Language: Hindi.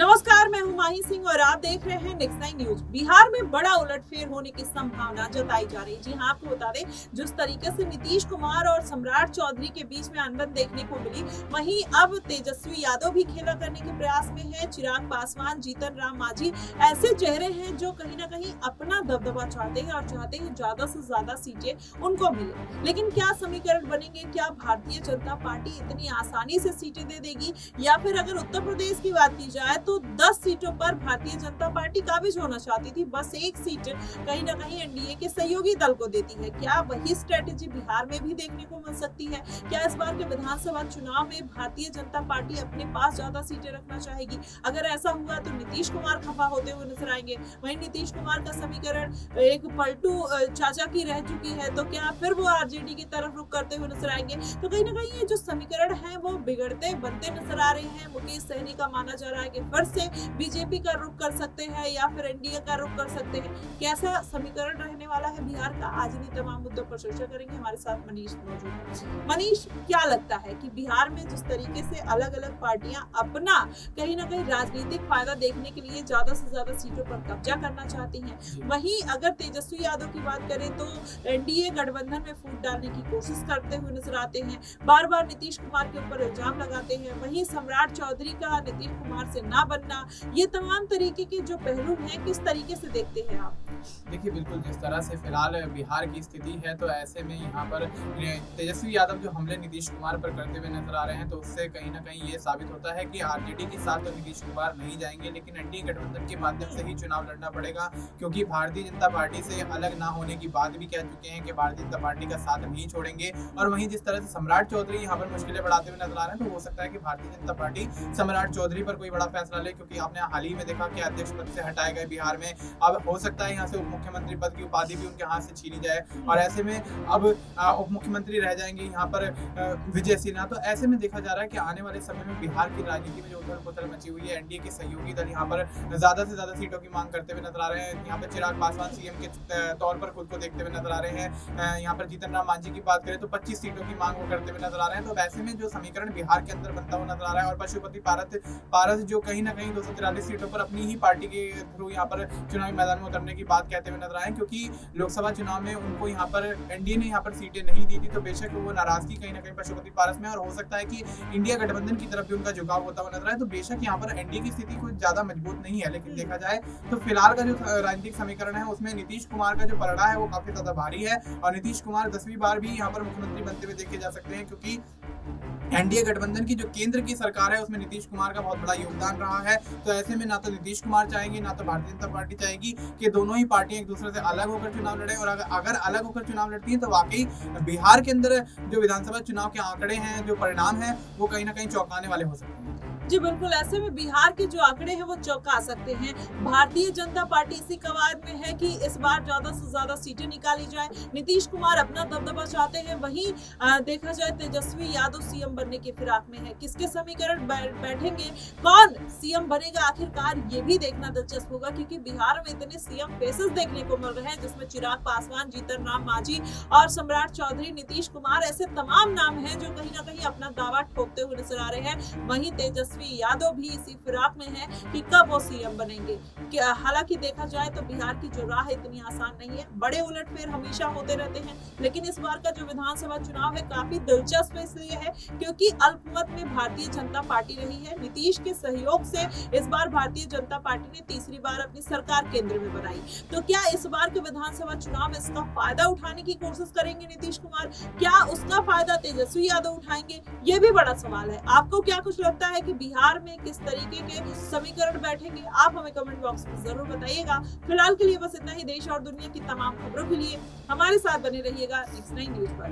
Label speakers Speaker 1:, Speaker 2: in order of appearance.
Speaker 1: नमस्कार, मैं हूं माही सिंह और आप देख रहे हैं नेक्स्ट 9 न्यूज। बिहार में बड़ा उलटफेर होने की संभावना जताई जा रही है। जी हां, आपको बता दें, जिस तरीके से नीतीश कुमार और सम्राट चौधरी के बीच में अनबन देखने को मिली, वहीं अब तेजस्वी यादव भी खेला करने के प्रयास में है। चिराग पासवान, जीतन राम मांझी ऐसे चेहरे हैं जो कहीं ना कहीं अपना दबदबा चाहते हैं और चाहते हैं ज्यादा से ज्यादा सीटें उनको मिले। लेकिन क्या समीकरण बनेंगे? क्या भारतीय जनता पार्टी इतनी आसानी से सीटें दे देगी, या फिर अगर उत्तर प्रदेश की बात की जाए तो 10 सीटों पर भारतीय जनता पार्टी काबिज होना चाहती थी, बस एक सीट कहीं ना कहीं एनडीए के सहयोगी दल को देती है। क्या वही स्ट्रेटेजी बिहार में भी देखने को मिल सकती है? क्या इस बार के विधानसभा चुनाव में भारतीय जनता पार्टी अपने पास ज्यादा सीटें रखना चाहेगी? अगर ऐसा हुआ तो नीतीश कुमार खफा होते हुए नजर आएंगे। वहीं नीतीश कुमार का समीकरण एक पलटू चाचा की रह चुकी है, तो क्या फिर वो आरजेडी की तरफ रुख करते हुए नजर आएंगे? तो कहीं ना कहीं ये जो समीकरण है वो बिगड़ते बनते नजर आ रहे हैं। मुकेश सहनी का माना जा रहा है कि फिर से बीजेपी का रुख कर सकते हैं या फिर एनडीए का रुख कर सकते हैं। कैसा समीकरण रहने वाला है बिहार का, आज इन्हीं तमाम मुद्दों पर चर्चा करेंगे। हमारे साथ मनीष मौजूद है। मनीष, क्या लगता है कि बिहार में जिस तरीके से अलग अलग पार्टियां अपना कहीं ना कहीं राजनीतिक फायदा देखने के लिए ज्यादा से ज्यादा सीटों पर कब्जा करना चाहती हैं, वहीं अगर तेजस्वी यादव की बात करें तो एनडीए गठबंधन में फूट डालने की कोशिश करते हुए नजर आते हैं, बार बार नीतीश कुमार के ऊपर इल्जाम लगाते हैं। वहीं सम्राट चौधरी का नीतीश कुमार से ना बनना, ये तमाम तरीके के जो पहलू हैं, किस तरीके से देखते हैं आप?
Speaker 2: देखिए, बिल्कुल जिस तरह से फिलहाल बिहार की स्थिति है, तो ऐसे में यहाँ पर तेजस्वी यादव जो हमले नीतीश कुमार पर करते हुए नजर आ रहे हैं, तो उससे कहीं ना कहीं ये साबित होता है कि आरजेडी के साथ तो नीतीश कुमार नहीं जाएंगे, लेकिन एनडीए गठबंधन के माध्यम से ही चुनाव लड़ना पड़ेगा, क्योंकि भारतीय जनता पार्टी से अलग ना होने की बात भी कह चुके हैं कि भारतीय जनता पार्टी का साथ नहीं छोड़ेंगे। और वहीं जिस तरह से सम्राट चौधरी यहाँ पर मुश्किलें बढ़ाते हुए नजर आ रहे हैं, तो हो सकता है कि भारतीय जनता पार्टी सम्राट चौधरी पर कोई बड़ा फैसला ले, क्योंकि आपने हाल ही में देखा कि अध्यक्ष पद से हटाए गए बिहार में। अब हो सकता है यहाँ से उप मुख्यमंत्री पद की उपाधि भी उनके हाथ से छीनी जाए, और ऐसे में अब उप मुख्यमंत्री रह जाएंगे यहाँ पर विजय सिन्हा। तो ऐसे में देखा जा रहा है कि आने वाले समय में बिहार की राजनीति में जो उथल पुथल मची हुई है, एनडीए के सहयोगी दल यहाँ पर ज्यादा से ज्यादा सीटों की मांग करते हुए नजर आ रहे हैं। यहाँ पर चिराग पासवान सीएम के तौर पर खुद को देखते हुए नजर आ रहे हैं। यहाँ पर जीतन राम मांझी की बात करें तो 25 सीटों की मांग वो करते हुए नजर आ रहे हैं। तो वैसे में जो समीकरण बिहार के अंदर बनता हुआ नजर आ रहा है, और पशुपति पारस जो कहीं ना कहीं 243 सीटों पर अपनी ही पार्टी के थ्रू यहाँ पर चुनावी मैदान में उतरने की बात कहते हुए नजर आए, क्योंकि लोकसभा चुनाव में उनको यहाँ पर एनडीए ने यहाँ पर सीटें नहीं दी थी, तो बेशक वो नाराजगी कहीं ना कहीं पशुपति पारस में, और हो सकता है कि इंडिया गठबंधन की तरफ भी उनका झुकाव होता हुआ नजर आए। तो बेशक यहाँ पर एनडीए की स्थिति कुछ ज्यादा मजबूत नहीं है, लेकिन देखा जाए तो फिलहाल का जो राजनीतिक समीकरण है उसमें नीतीश कुमार का जो पलड़ा है वो काफी ज्यादा भारी है, और नीतीश कुमार 10वीं बार भी यहाँ पर मुख्यमंत्री बनते हुए देखे जा सकते हैं, क्योंकि एनडीए गठबंधन की जो केंद्र की सरकार है उसमें नीतीश कुमार का बहुत बड़ा योगदान रहा है। तो ऐसे में ना तो नीतीश कुमार चाहेंगे, ना तो भारतीय जनता पार्टी चाहेगी कि दोनों ही पार्टियां एक दूसरे से अलग होकर चुनाव लड़े, और अगर अलग होकर चुनाव लड़ती हैं तो वाकई बिहार के अंदर जो विधानसभा चुनाव के आंकड़े हैं, जो परिणाम है, वो कहीं ना कहीं चौंकाने वाले हो सकते हैं।
Speaker 1: जी बिल्कुल, ऐसे में बिहार के जो आंकड़े हैं वो चौंका सकते हैं। भारतीय जनता पार्टी इसी कवायद में है कि इस बार ज्यादा से ज्यादा सीटें निकाली जाए। नीतीश कुमार अपना दबदबा चाहते हैं, वहीं देखा जाए तेजस्वी यादव सीएम बनने की फिराक में है। किसके समीकरण बैठेंगे, कौन सीएम बनेगा आखिरकार, ये भी देखना दिलचस्प होगा, क्योंकि बिहार में इतने सीएम फेसेस देखने को मिल रहे हैं, जिसमें चिराग पासवान, जीतन राम मांझी और सम्राट चौधरी, नीतीश कुमार, ऐसे तमाम नाम हैं जो कहीं ना कहीं अपना दावा ठोकते हुए नजर आ रहे हैं। वहीं तेजस्वी यादव भी इसी फिराक में है कि कब वो सीएम बनेंगे। हालांकि देखा जाए तो बिहार की जो राह इतनी आसान नहीं है, बड़े उलटफेर हमेशा होते रहते हैं, लेकिन इस बार का जो विधानसभा चुनाव है काफी दिलचस्प इसलिए है क्योंकि अल्पमत में भारतीय जनता पार्टी रही है। नीतीश के सहयोग से इस बार भारतीय जनता पार्टी ने तीसरी बार अपनी सरकार केंद्र में बनाई। तो क्या इस बार के विधानसभा चुनाव में इसका फायदा उठाने की कोशिश करेंगे नीतीश कुमार? क्या उसका फायदा तेजस्वी यादव उठाएंगे? ये भी बड़ा सवाल है। आपको क्या कुछ लगता है कि बिहार में किस तरीके के समीकरण बैठेंगे? आप हमें कमेंट बॉक्स में जरूर बताइएगा। फिलहाल के लिए बस इतना ही। देश और दुनिया की तमाम खबरों के लिए हमारे साथ बने रहिएगा नेक्स्ट 9 न्यूज पर।